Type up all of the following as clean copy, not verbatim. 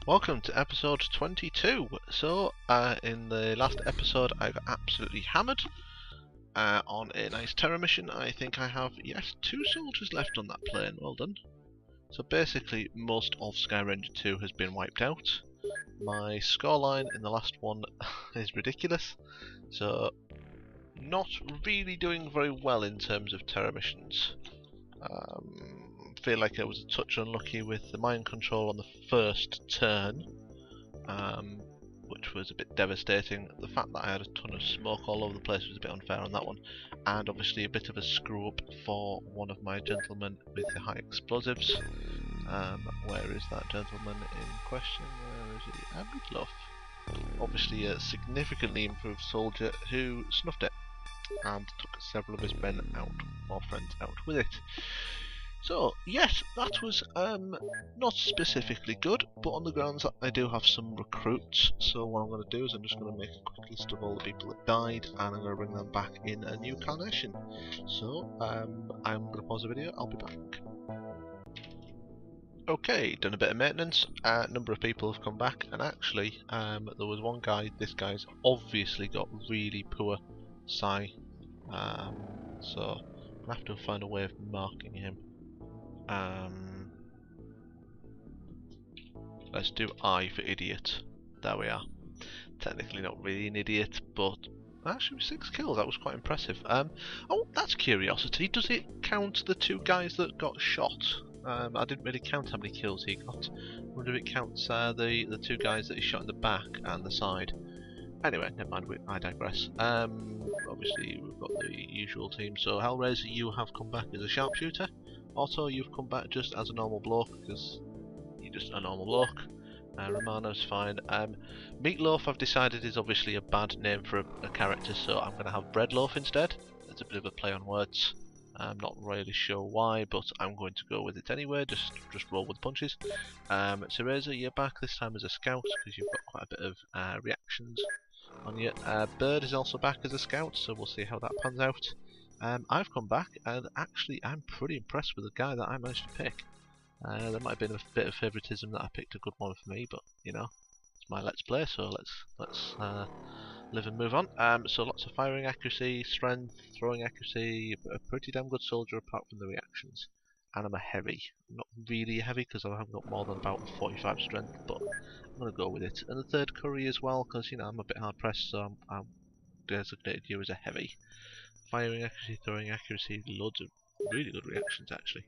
Welcome to episode 22. So, in the last episode I got absolutely hammered on a nice terror mission. I think I have, yes, 2 soldiers left on that plane. Well done. So basically most of Skyranger 2 has been wiped out. My scoreline in the last one is ridiculous. So, not really doing very well in terms of terror missions. Feel like I was a touch unlucky with the mind control on the first turn, which was a bit devastating. The fact that I had a ton of smoke all over the place was a bit unfair on that one, and obviously a bit of a screw up for one of my gentlemen with the high explosives. Where is that gentleman in question? Where is he? Abidlof. Obviously a significantly improved soldier who snuffed it and took several of his men out, or friends out with it. So, yes, that was not specifically good, but on the grounds that I do have some recruits. So what I'm going to do is I'm just going to make a quick list of all the people that died, and I'm going to bring them back in a new carnation. So, I'm going to pause the video, I'll be back. Okay, done a bit of maintenance, a number of people have come back, and actually, there was one guy, this guy's obviously got really poor psi, so I'm going to have to find a way of marking him. Let's do I for idiot. There we are. Technically not really an idiot, but actually 6 kills, that was quite impressive. Oh, that's curiosity. Does it count the 2 guys that got shot? I didn't really count how many kills he got. I wonder if it counts the 2 guys that he shot in the back and the side. Anyway, never mind, I digress. Obviously we've got the usual team. So Hellraiser, you have come back as a sharpshooter. Otto, you've come back just as a normal bloke, because you're just a normal bloke. Romano's fine. Meatloaf, I've decided, is obviously a bad name for a character, so I'm going to have Breadloaf instead. It's a bit of a play on words. I'm not really sure why, but I'm going to go with it anyway, just roll with the punches. Cereza, you're back this time as a scout, because you've got quite a bit of reactions on you. Bird is also back as a scout, so we'll see how that pans out. I've come back, and actually I'm pretty impressed with the guy that I managed to pick. There might have been a bit of favouritism that I picked a good one for me, but you know, it's my let's play, so let's live and move on. So lots of firing accuracy, strength, throwing accuracy, a pretty damn good soldier apart from the reactions. And I'm a heavy. I'm not really a heavy because I haven't got more than about 45 strength, but I'm going to go with it. And the third curry as well, because you know I'm a bit hard pressed, so I'm designated you as a heavy. Firing accuracy, throwing accuracy, loads of really good reactions actually.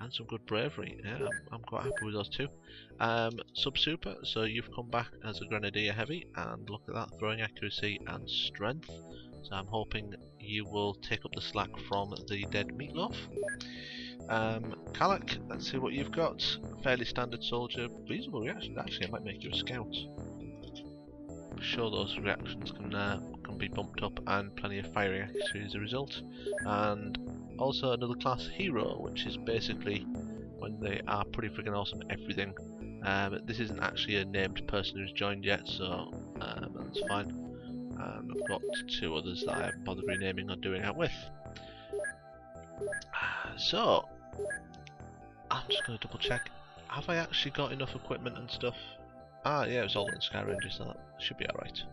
And some good bravery, yeah, I'm quite happy with those 2. Sub-super, so you've come back as a grenadier heavy, and look at that, throwing accuracy and strength. So I'm hoping you will take up the slack from the dead Meatloaf. Kalak, let's see what you've got. Fairly standard soldier, reasonable reactions, actually I might make you a scout. I'm sure those reactions can be bumped up, and plenty of firing accuracy as a result. And also another class hero, which is basically when they are pretty freaking awesome at everything. This isn't actually a named person who's joined yet, so that's fine. I've got 2 others that I haven't bothered renaming or doing out with. So I'm just going to double check. Have I actually got enough equipment and stuff? Ah, yeah, it's all in Skyranger, so that should be alright.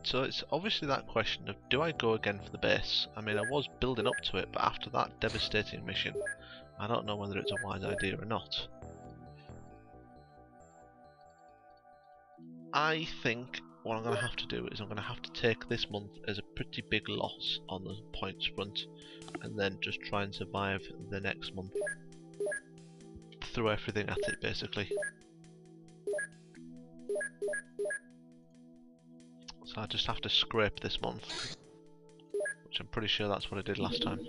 So it's obviously that question of, do I go again for the base? I mean, I was building up to it, but after that devastating mission, I don't know whether it's a wise idea or not. I think what I'm going to have to do is I'm going to have to take this month as a pretty big loss on the points front, and then just try and survive the next month. Throw everything at it, basically. So I just have to scrape this month, which I'm pretty sure that's what I did last time.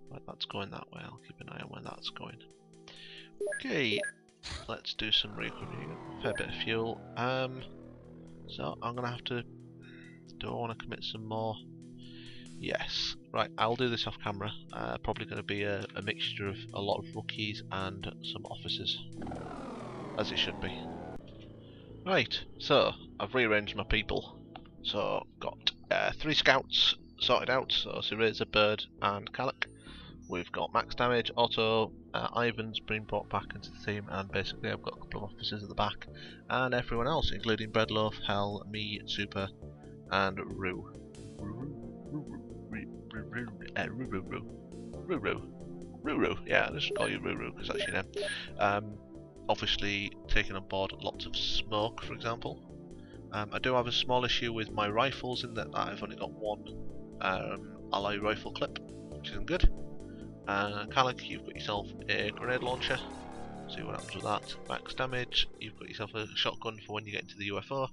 Right, that's going that way, I'll keep an eye on where that's going. Okay, let's do some recruiting. A fair bit of fuel. So I'm going to have to... Do I want to commit some more? Yes. Right, I'll do this off camera. Probably going to be a mixture of a lot of rookies and some officers, as it should be. Right, so I've rearranged my people. So got 3 scouts sorted out, so Cereza, Bird and Kalak, we've got max damage, auto, Ivan's been brought back into the team, and basically I've got a couple of officers at the back, and everyone else, including Breadloaf, Hell, me, Super, and Roo. Ruru, yeah, let's call you Ruru because that's your name. Obviously, taking on board lots of smoke, for example. I do have a small issue with my rifles in that I've only got one ally rifle clip, which isn't good. Calic, you've got yourself a grenade launcher. See what happens with that. Max damage, you've got yourself a shotgun for when you get into the UFO.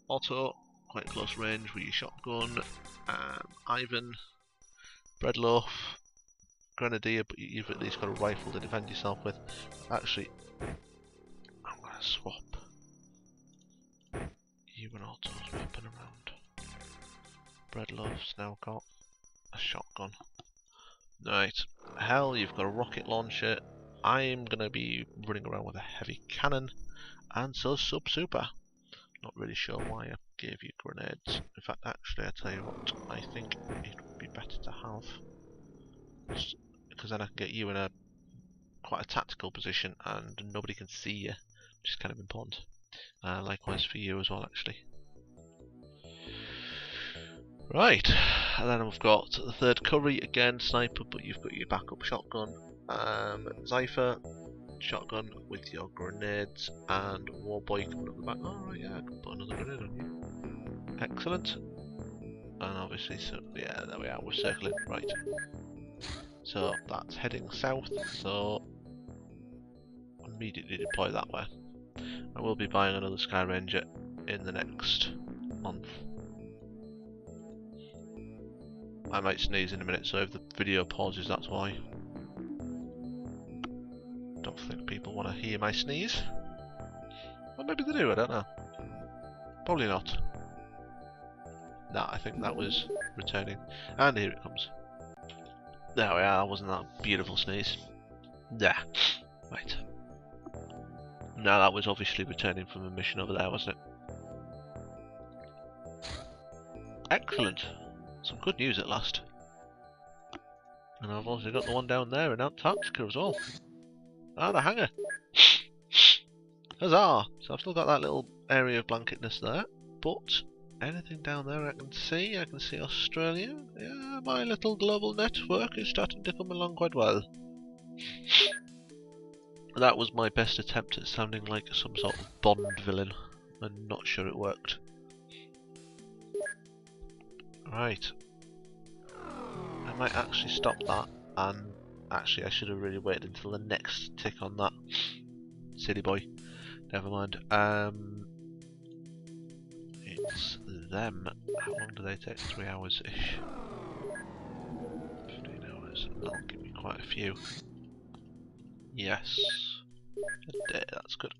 Auto, quite close range with your shotgun. Ivan, Breadloaf, Grenadier, but you've at least got a rifle to defend yourself with. Actually, I'm gonna swap you and Auto's weapon around. Breadloaf's now got a shotgun. Right, Hell, you've got a rocket launcher. I'm gonna be running around with a heavy cannon, and so Super. Not really sure why I gave you grenades. In fact, actually, I tell you what, I think it would be better to have, because then I can get you in a quite a tactical position and nobody can see you, which is kind of important. Likewise for you as well, actually. Right, and then we've got the third curry, again sniper, but you've got your backup shotgun. Zypher, shotgun with your grenades, and Warboy coming up the back. Oh right, yeah, I can put another grenade on you. Excellent. And obviously, so yeah, there we are, we're circling, right. So that's heading south, so immediately deploy that way. I will be buying another Sky Ranger in the next month. I might sneeze in a minute, so if the video pauses, that's why. Don't think people want to hear my sneeze. Or maybe they do, I don't know. Probably not. Nah, I think that was returning. And here it comes. There we are, wasn't that a beautiful sneeze? Yeah. Right. Now that was obviously returning from a mission over there, wasn't it? Excellent. Some good news at last. And I've also got the one down there in Antarctica as well. Ah, the hangar. Huzzah! So I've still got that little area of blanketness there, but anything down there I can see Australia. Yeah, my little global network is starting to come along quite well. That was my best attempt at sounding like some sort of Bond villain. I'm not sure it worked. Right. I might actually stop that, and actually I should have really waited until the next tick on that. Silly boy. Never mind. It's them. How long do they take? 3 hours-ish. 15 hours. That'll give me quite a few. Yes. A day, that's good.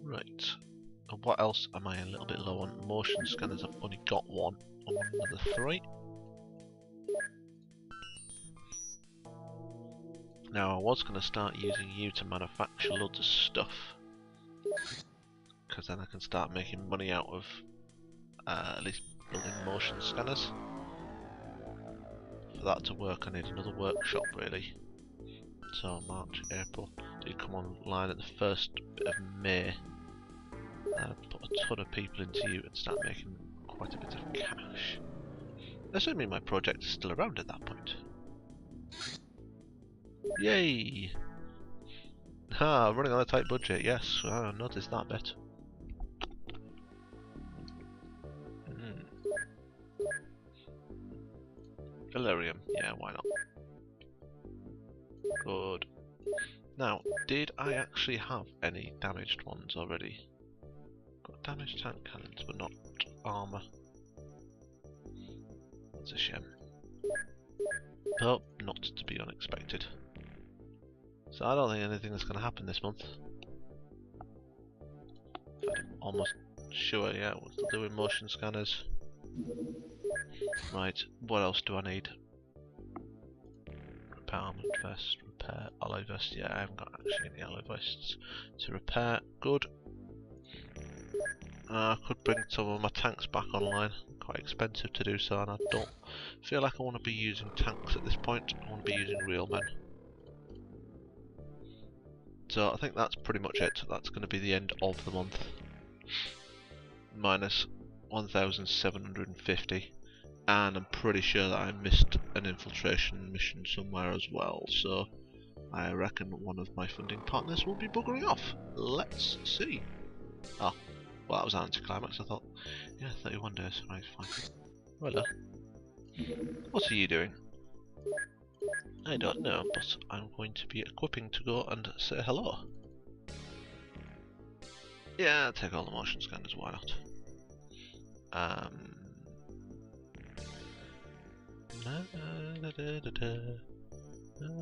Right. And what else am I a little bit low on? Motion scanners, I've only got one. I want another 3. Now I was going to start using you to manufacture loads of stuff, because then I can start making money out of at least building motion scanners. For that to work I need another workshop really. So March, April, do come online at the first bit of May. Put a ton of people into you and start making quite a bit of cash. Assuming my project is still around at that point. Yay! Ha, running on a tight budget, yes, I noticed that bit. Valerium, yeah, why not? Good. Now, did I actually have any damaged ones already? Got damaged tank cannons, but not armour. That's a shame. But not to be unexpected. So I don't think anything is going to happen this month. I'm almost sure, yeah, we're still doing motion scanners. Right, what else do I need? repair armored vest, repair alloy vest. Yeah, I haven't got actually any alloy vests to repair. Good. I could bring some of my tanks back online. Quite expensive to do so, and I don't feel like I want to be using tanks at this point. I want to be using real men. So I think that's pretty much it. That's going to be the end of the month. Minus 1,750. And I'm pretty sure that I missed an infiltration mission somewhere as well. So I reckon one of my funding partners will be buggering off. Let's see. Oh, well that was an anticlimax. I thought, yeah, 31 days. Right, fine. Well, what are you doing? I don't know, but I'm going to be equipping to go and say hello. Yeah, I'll take all the motion scanners, why not? I've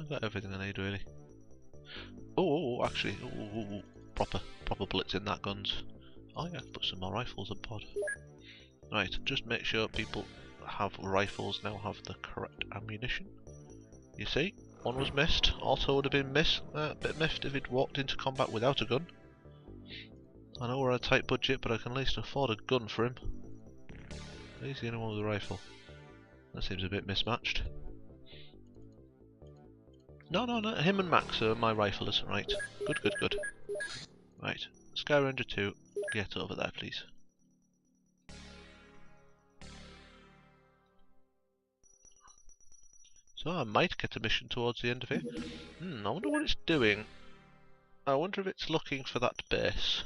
got everything I need really. Oh, actually, proper bullets in that guns. Oh yeah, put some more rifles on board. Right, just make sure people have rifles now have the correct ammunition. You see, one was missed. Also would have been a bit miffed if he'd walked into combat without a gun. I know we're on a tight budget, but I can at least afford a gun for him. He's the only one with a rifle. That seems a bit mismatched. No, him and Max are my riflers. Right, good. Right, Sky Ranger 2, get over there please. So I might get a mission towards the end of it. I wonder what it's doing. I wonder if it's looking for that base.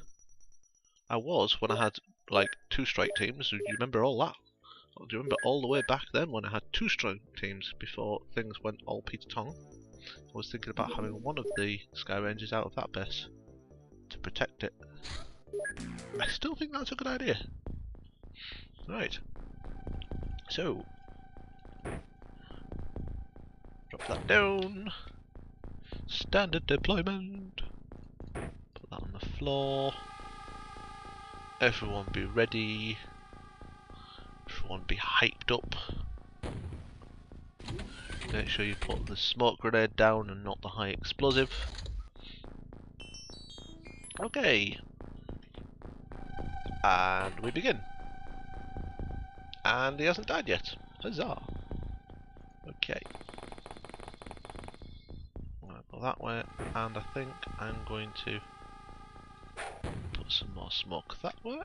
I was when I had like 2 strike teams. Do you remember all that? Do you remember all the way back then when I had 2 strike teams before things went all Peter Tong? I was thinking about having one of the Sky Rangers out of that base to protect it. I still think that's a good idea. Right. So drop that down. Standard deployment. Put that on the floor. Everyone be ready. Everyone be hyped up. Make sure you put the smoke grenade down and not the high explosive. Okay. And we begin. And he hasn't died yet. Huzzah. Okay. I'm going to go that way, and I think I'm going to put some more smoke that way.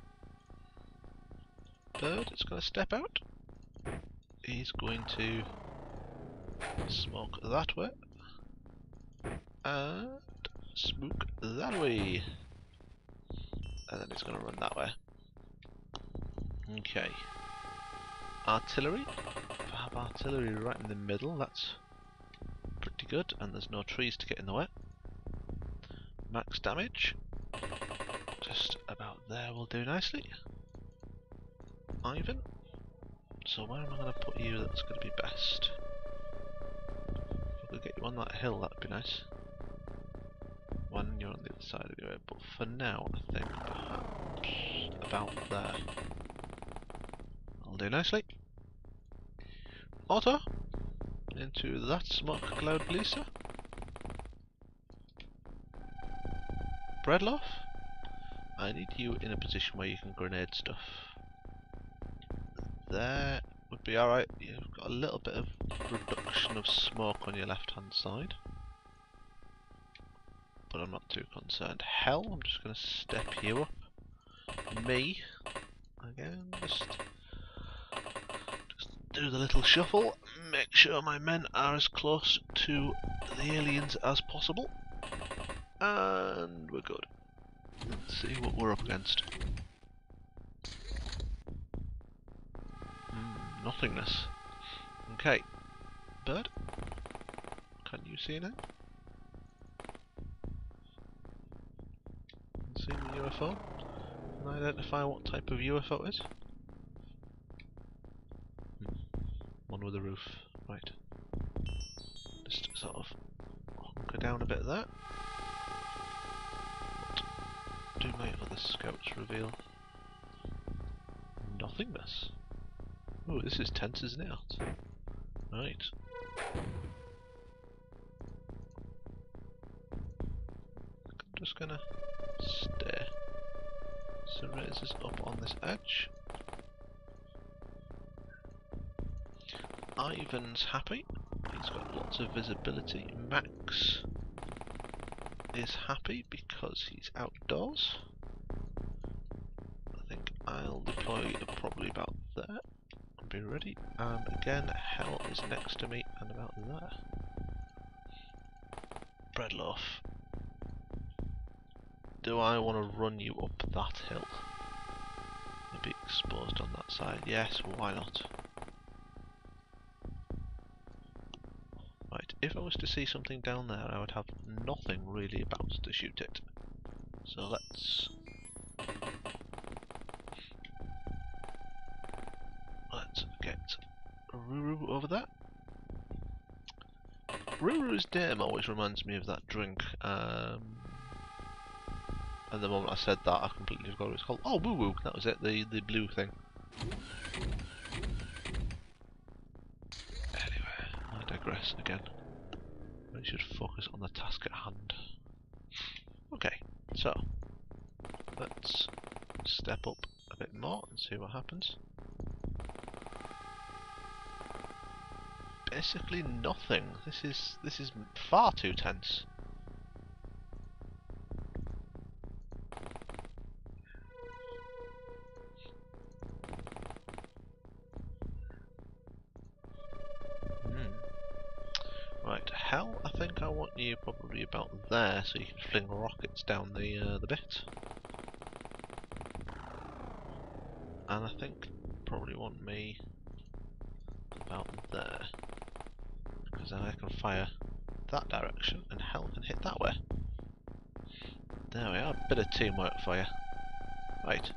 Bird is going to step out. He's going to smoke that way. And smoke that way. And then he's going to run that way. Okay. Artillery. If I have artillery right in the middle, that's pretty good, and there's no trees to get in the way. Max damage. Just about there will do nicely. Ivan. So where am I going to put you that's going to be best? If I could get you on that hill, that'd be nice. When you're on the other side anyway, but for now I think perhaps about there. I'll do nicely. Auto into that smoke cloud, please, sir. Breadloaf, I need you in a position where you can grenade stuff. There would be alright. You've got a little bit of reduction of smoke on your left hand side, but I'm not too concerned. Hell, I'm just going to step you up. Me, again, just do the little shuffle, make sure my men are as close to the aliens as possible, and we're good. Let's see what we're up against. Nothingness. Okay. Bird, can you see now? See the UFO? Can I identify what type of UFO it is? One with a roof. Right. Just sort of hunker down a bit there. What do my other scouts reveal? Nothingness. Oh, this is tense, isn't it? Right. just gonna stay. So Razor's up on this edge. Ivan's happy. He's got lots of visibility. Max is happy because he's outdoors. I think I'll deploy probably about there and be ready. And again, Hell is next to me and about there. Breadloaf. Do I want to run you up that hill? Maybe exposed on that side. Yes, why not? Right, if I was to see something down there, I would have nothing really about to shoot it. So let's get Ruru over there. Ruru's name always reminds me of that drink. And the moment I said that, I completely forgot what it's called. Oh, Woo Woo, that was it, the blue thing. Anyway, I digress again. We should focus on the task at hand. Okay, so let's step up a bit more and see what happens. Basically nothing. This is far too tense. Right, Hell, I think I want you probably about there so you can fling rockets down the bit. And I think probably want me about there, because then I can fire that direction and Hell can hit that way. There we are, a bit of teamwork for you. Right,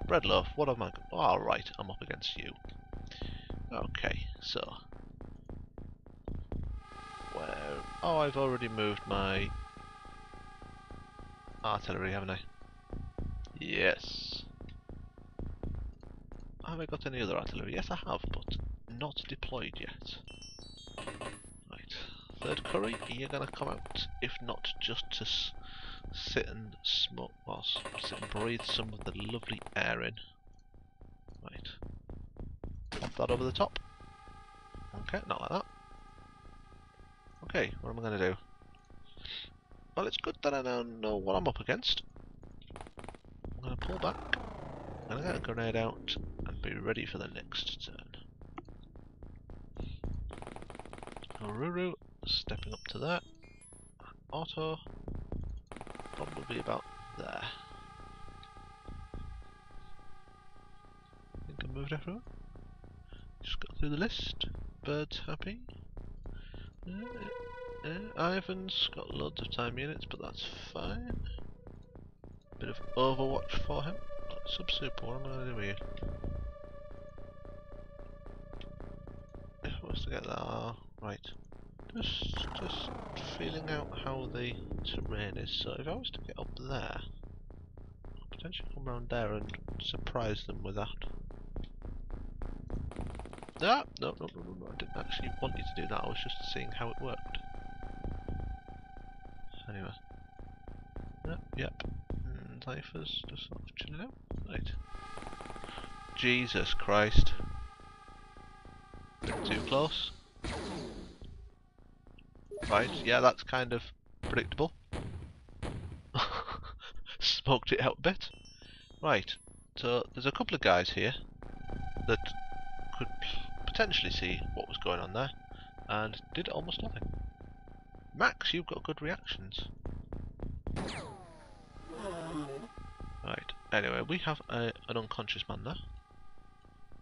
Breadloaf, what am I? Oh, right, I'm up against you. Okay, so where? Oh, I've already moved my artillery, haven't I? Yes. Have I got any other artillery? Yes, I have, but not deployed yet. Right, third curry, you're gonna come out, if not just to sit and smoke, or sit and breathe some of the lovely air in. Right, pop that over the top. Okay, not like that. Okay, what am I gonna do? Well, it's good that I now know what I'm up against. I'm gonna pull back. I'm gonna get a grenade out and be ready for the next turn. Ruru, stepping up to there. Auto, probably about there. I think I moved everyone. Just got through the list. Bird's happy. Ivan's got loads of time units, but that's fine. Bit of Overwatch for him. Sub-Super, what am I going to do here? If I was to get that, right. Just feeling out how the terrain is. So if I was to get up there, I'll potentially come around there and surprise them with that. Ah, no, I didn't actually want you to do that, I was just seeing how it worked. Anyway. Yep. Cypher's just sort of chilling out. Right. Jesus Christ. Bit too close. Right, yeah, that's kind of predictable. Smoked it out a bit. Right, so there's a couple of guys here that could potentially see what was going on there, and did almost nothing. Max, you've got good reactions. Right, anyway, we have an unconscious man there,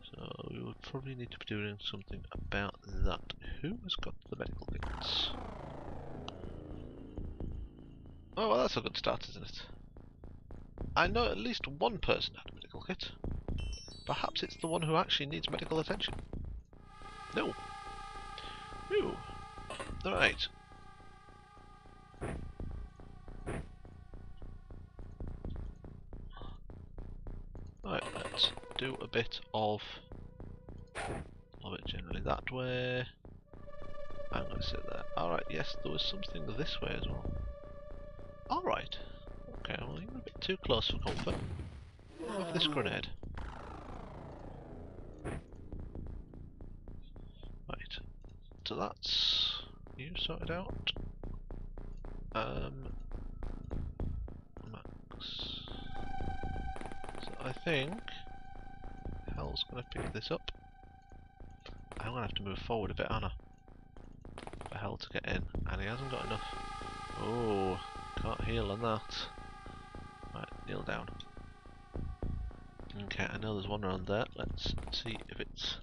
so we would probably need to be doing something about that. Who has got the medical kits? Oh, well, that's a good start, isn't it? I know at least one person had a medical kit. Perhaps it's the one who actually needs medical attention. No. Ooh. Right. Right, let's do a bit of it generally that way. I'm going to sit there. Alright, yes, there was something this way as well. Alright. Okay, well, you're a bit too close for comfort. Have this grenade. Right. So that's you sorted out. Max. So I think Hell's gonna pick this up. I'm gonna have to move forward a bit, aren't I? For Hell to get in, and he hasn't got enough. Oh, can't heal on that. Right, kneel down. Okay, I know there's one around there. Let's see if it's.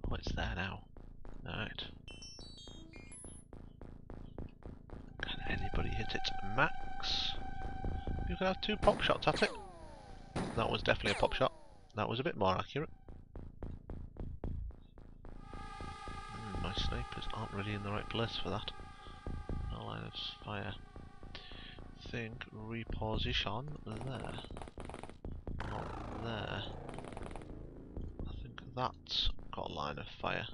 Oh, it's there now. Alright. Can anybody hit it? Max? You can have 2 pop shots at it. That was definitely a pop shot. That was a bit more accurate. My snipers aren't really in the right place for that. No line of fire. Think reposition there. Not there. I think that's got a line of fire.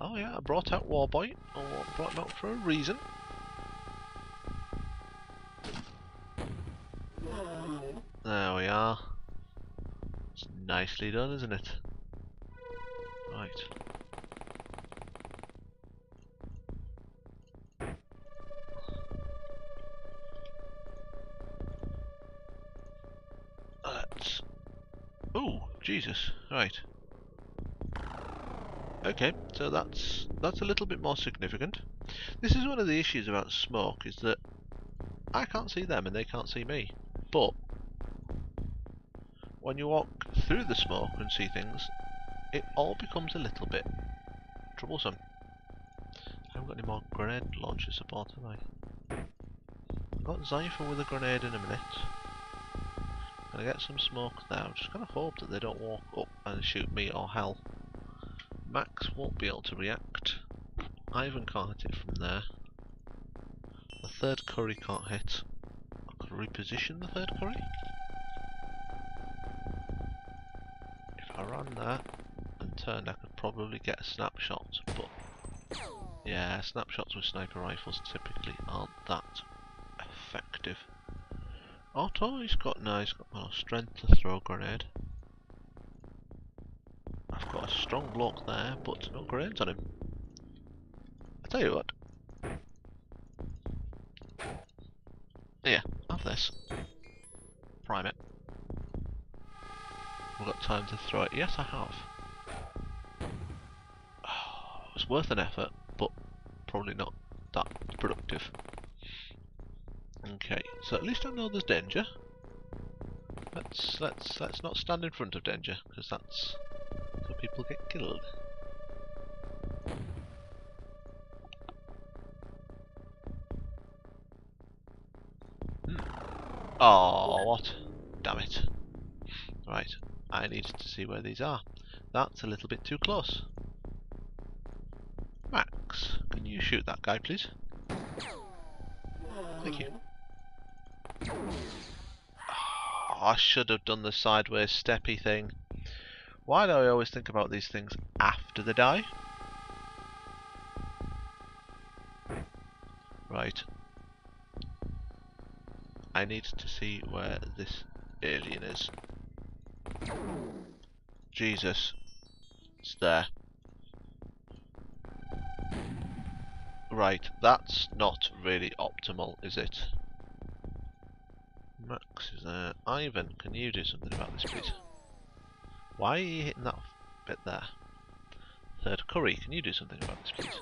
Oh yeah, I brought out Warboy. I brought him out for a reason. There we are. It's nicely done, isn't it? Right. Let's... Ooh, Jesus. Right. Okay, so that's a little bit more significant. This is one of the issues about smoke, is that I can't see them and they can't see me. But when you walk through the smoke and see things, it all becomes a little bit troublesome. I haven't got any more grenade launcher support, have I? I've got Zypher with a grenade in a minute. Gonna get some smoke there. I'm just gonna hope that they don't walk up and shoot me or Hell. Max won't be able to react. Ivan can't hit it from there. The third curry can't hit. I could reposition the third curry. If I ran there and turned, I could probably get a snapshot, but yeah, snapshots with sniper rifles typically aren't that effective. Otto, he's got more strength to throw a grenade. I've got a strong block there, but no grenades on him. I tell you what. Yeah, have this. Prime it. I've got time to throw it. Yes, I have. Oh, it was worth an effort, but probably not that productive. Okay, so at least I know there's danger. Let's not stand in front of danger, because that's so people get killed. Oh, what? Damn it. Right, I need to see where these are. That's a little bit too close. Max, can you shoot that guy, please? Thank you. Oh, I should have done the sideways steppy thing. Why do I always think about these things after they die? Right. I need to see where this alien is. Jesus. It's there. Right, that's not really optimal, is it? Max is there. Ivan, can you do something about this, please? Why are you hitting that bit there? Third curry, can you do something about this, please?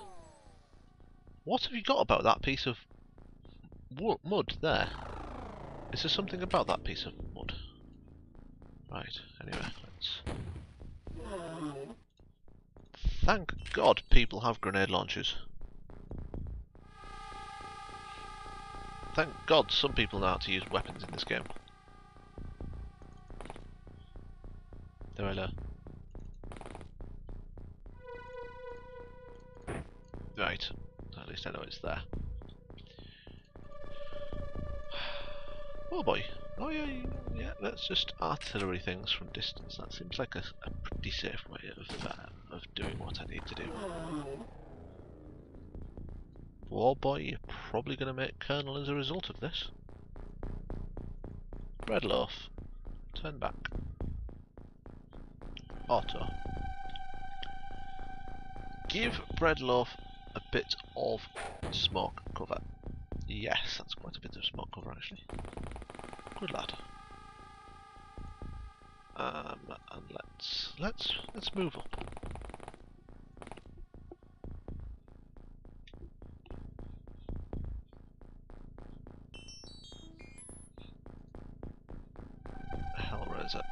What have you got about that piece of mud there? Is there something about that piece of mud? Right, anyway, let's... Thank God people have grenade launchers. Thank God some people know how to use weapons in this game. There, hello. Right, at least I know it's there. Oh boy. Oh yeah, yeah, let's just artillery things from distance. That seems like a pretty safe way of doing what I need to do. War boy, you're probably going to make Colonel as a result of this. Breadloaf, turn back. Auto. Give Breadloaf a bit of smoke cover. Yes, that's quite a bit of smoke cover actually. Good lad. And let's move up. Hellraiser.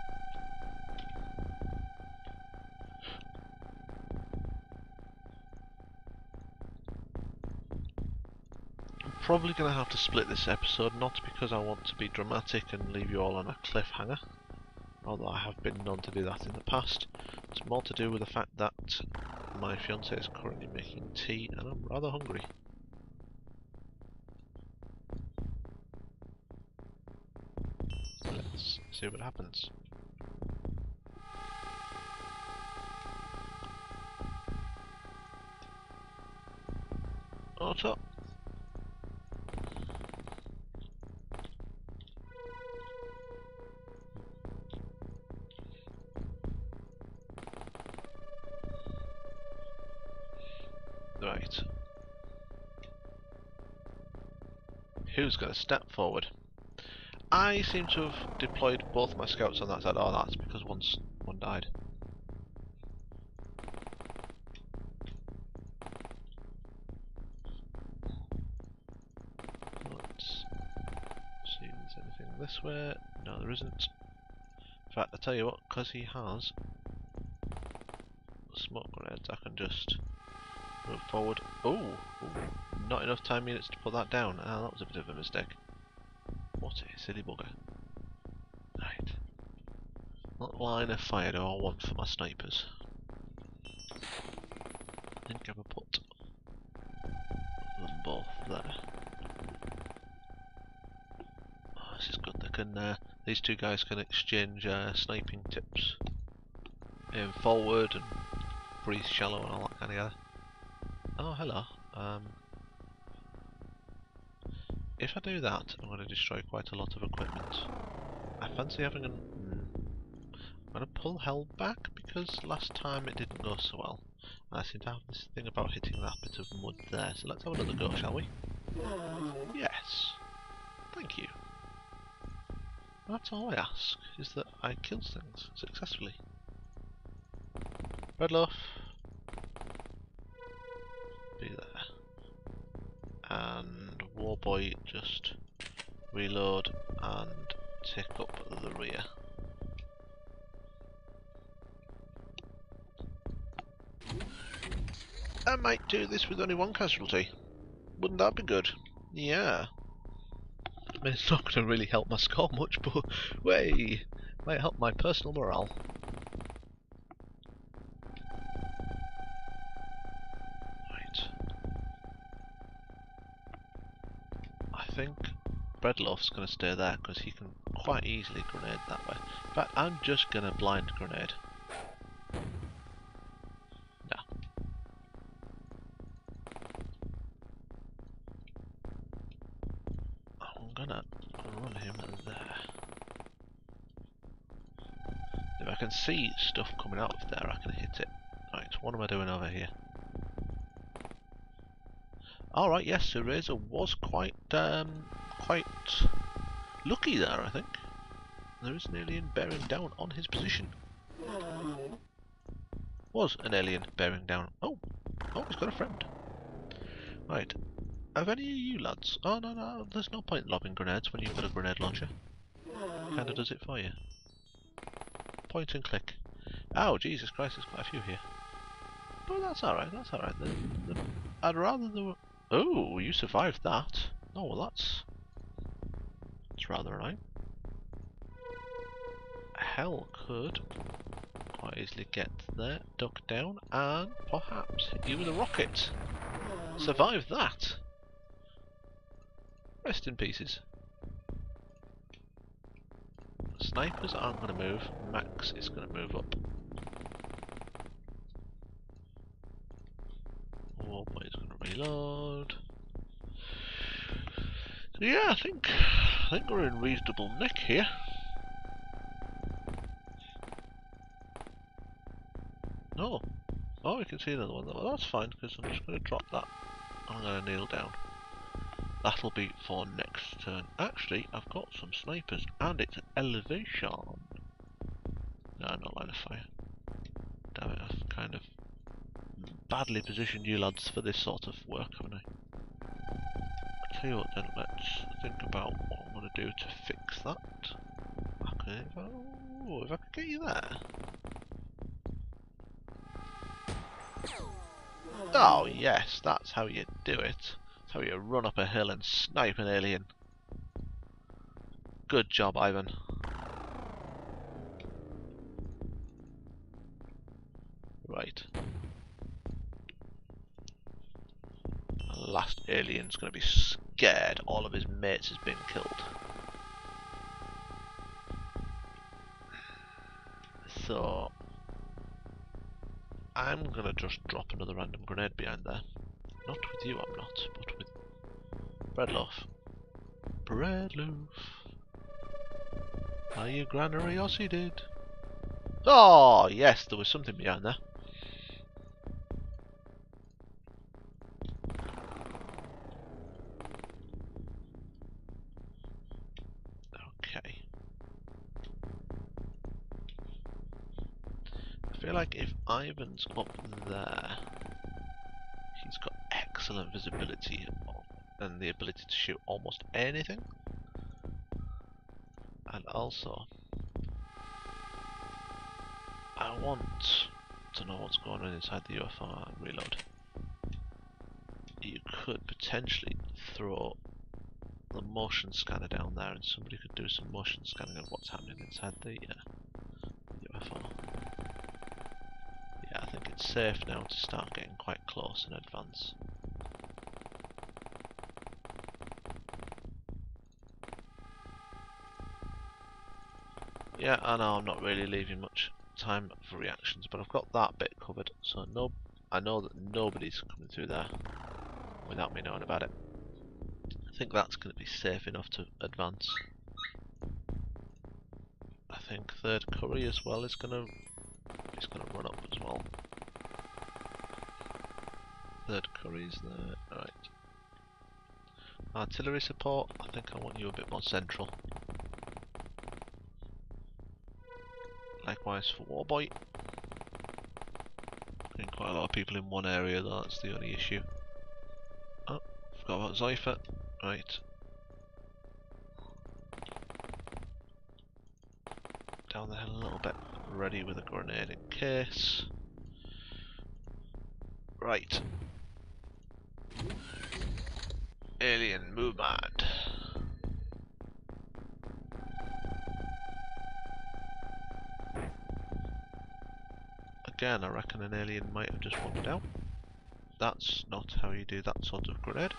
I'm probably going to have to split this episode, not because I want to be dramatic and leave you all on a cliffhanger, although I have been known to do that in the past. It's more to do with the fact that my fiancée is currently making tea and I'm rather hungry. Let's see what happens. Auto. Right. Who's going to step forward? I seem to have deployed both my scouts on that side. Oh, that's because one died. Let's see if there's anything this way. No, there isn't. In fact, I tell you what, because he has smoke grenades, I can just move forward. Oh, not enough time units to put that down. Ah, that was a bit of a mistake. What a silly bugger. Right. What line of fire do I want for my snipers? I think I will put them both there. Oh, this is good. They can, these two guys can exchange sniping tips. Aim forward and breathe shallow and all that kind of. Oh, hello. If I do that, I'm going to destroy quite a lot of equipment. I fancy having an... I'm going to pull hell back because last time it didn't go so well. I seem to have this thing about hitting that bit of mud there, so let's have another go, shall we? Yes. Thank you. That's all I ask, is that I kill things successfully. Breadloaf. Be there. And Warboy just reload and take up the rear. I might do this with only one casualty. Wouldn't that be good? Yeah. I mean, it's not going to really help my score much, but way might help my personal morale. Right. I think Breadloaf's going to stay there because he can quite easily grenade that way. In fact, I'm just going to blind grenade. I'm gonna run him there. If I can see stuff coming out of there, I can hit it. Right, what am I doing over here? Alright, yes, Eraser was quite lucky there, I think. There is an alien bearing down on his position. Was an alien bearing down. Oh, he's got a friend. Right. Have any of you lads? Oh, no, there's no point in lobbing grenades when you've got a grenade launcher. Kinda does it for you. Point and click. Oh, Jesus Christ, there's quite a few here. But that's alright, that's alright. I'd rather there were... Oh, you survived that. Oh, well that's rather annoying. Hell could quite easily get there, duck down, and perhaps hit you with a rocket. Survive that! Rest in pieces. Snipers aren't going to move, Max is going to move up. Warboy is going to reload. Yeah, I think we're in reasonable nick here. No. Oh, we can see another one. Well, that's fine, because I'm just going to drop that and I'm going to kneel down. That'll be for next turn. Actually, I've got some snipers and it's elevation. No, not line of fire. Damn it, I've kind of badly positioned you lads for this sort of work, haven't I? I'll tell you what then, let's think about what I'm going to do to fix that. Okay, if I could get you there. Oh yes, that's how you do it. That's how you run up a hill and snipe an alien. Good job, Ivan. Right. The last alien's going to be scared all of his mates has been killed. So I'm going to just drop another random grenade behind there. Not with you, I'm not, but with Breadloaf. Breadloaf. Are you granary or seeded? Oh, yes, there was something behind there. Okay. I feel like if Ivan's up there, he's got excellent visibility and the ability to shoot almost anything. And also, I want to know what's going on inside the UFO and reload. You could potentially throw the motion scanner down there and somebody could do some motion scanning of what's happening inside the UFO. Yeah, I think it's safe now to start getting quite close and advance. Yeah, I know I'm not really leaving much time for reactions, but I've got that bit covered, so I know that nobody's coming through there without me knowing about it. I think that's going to be safe enough to advance. I think third curry as well is going to run up as well. Third curry's there, right. Artillery support, I think I want you a bit more central. Likewise for Warboy. Getting quite a lot of people in one area though, that's the only issue. Oh, forgot about Zypher. Right. Down the hill a little bit. Ready with a grenade in case. Right. Alien movement. Again, I reckon an alien might have just wandered out. That's not how you do that sort of grenade.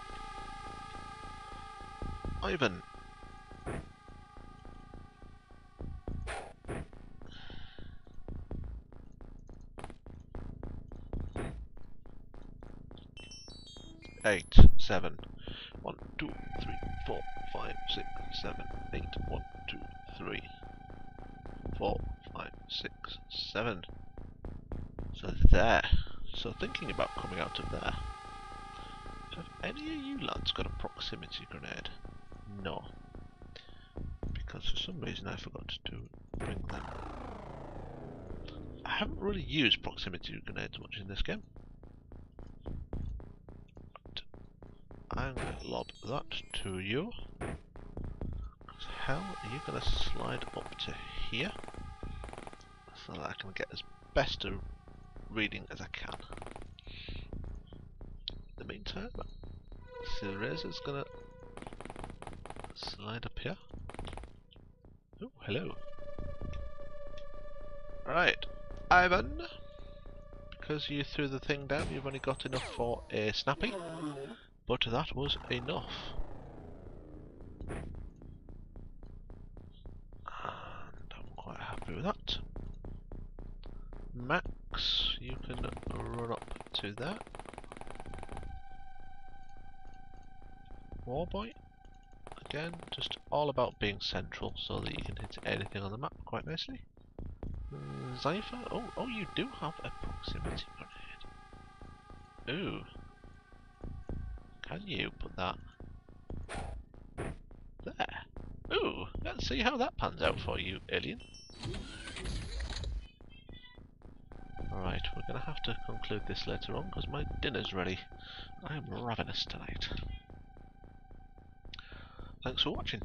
Ivan. Eight, 7. 1, 2, 3, 4, 5, 6, 7, 8. 1, 2, 3, 4, 5, 6, 7. So there. So thinking about coming out of there. Have any of you lads got a proximity grenade? No. Because for some reason I forgot to bring them. I haven't really used proximity grenades much in this game. But I'm going to lob that to you. How are you going to slide up to here? So that I can get as best a reading as I can. In the meantime, Razor's gonna slide up here. Oh, hello. Right, Ivan. Because you threw the thing down, you've only got enough for a snappy. But that was enough. And I'm quite happy with that. Max, you can run up to that. Warboy, again, just all about being central so that you can hit anything on the map quite nicely. Zypher? Oh, you do have a proximity grenade. Ooh. Can you put that there? Ooh, let's see how that pans out for you, alien. Alright, we're going to have to conclude this later on because my dinner's ready. I am ravenous tonight. Thanks for watching.